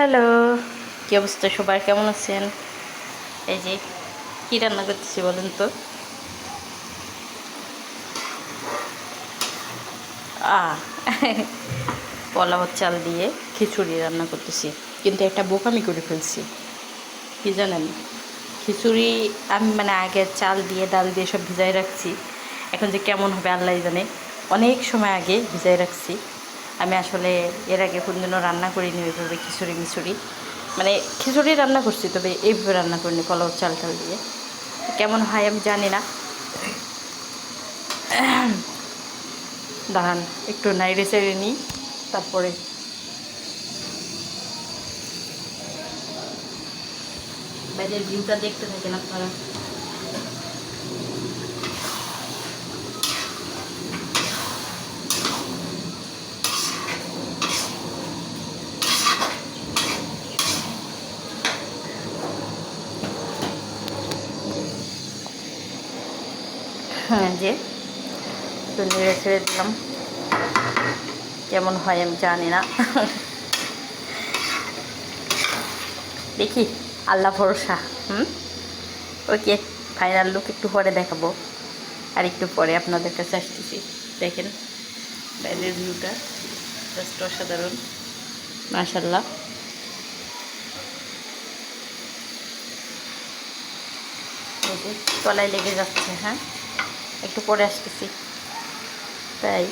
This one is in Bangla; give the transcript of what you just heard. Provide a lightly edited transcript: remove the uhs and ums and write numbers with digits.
হ্যালো, কি অবস্থা সবার, কেমন আছেন? এই যে কি রান্না করতেছি বলেন তো? আ পোলাও চাল দিয়ে খিচুড়ি রান্না করতেছি, কিন্তু একটা বোকামি করে ফেলছি। কি জানেন, খিচুড়ি আমি মানে আগে চাল দিয়ে ডাল দিয়ে সব ভিজাই রাখছি। এখন যে কেমন হবে আল্লাহ জানে। অনেক সময় আগে ভিজাই রাখছি। আমি আসলে এর আগে কোনদিনও রান্না করিনি ওইভাবে খিচুড়ি মিচুড়ি। মানে খিচুড়ি রান্না করছি, তবে এইভাবে রান্না করিনি পোলাও চাল টাল দিয়ে। কেমন হয় আমি জানি না। দাঁড়ান, একটু নাইড়ে চেড়ে নিই, তারপরে বাইরের ভিউটা দেখতে থাকেন আপনারা। হ্যাঁ, যে একটু নেড়ে ছেড়ে দিলাম। কেমন হয় আমি জানি না। দেখি, আল্লাহ ভরসা। ওকে, ফাইনাল লুক একটু পরে দেখাবো। আর একটু পরে আপনাদের কাছে আসতেছি। দেখেন বাইরের ভিউটা জাস্ট অসাধারণ, মাশাল্লাহ। এই যে তলায় লেগে যাচ্ছে। হ্যাঁ, একটু পরে আসতেছি। তাই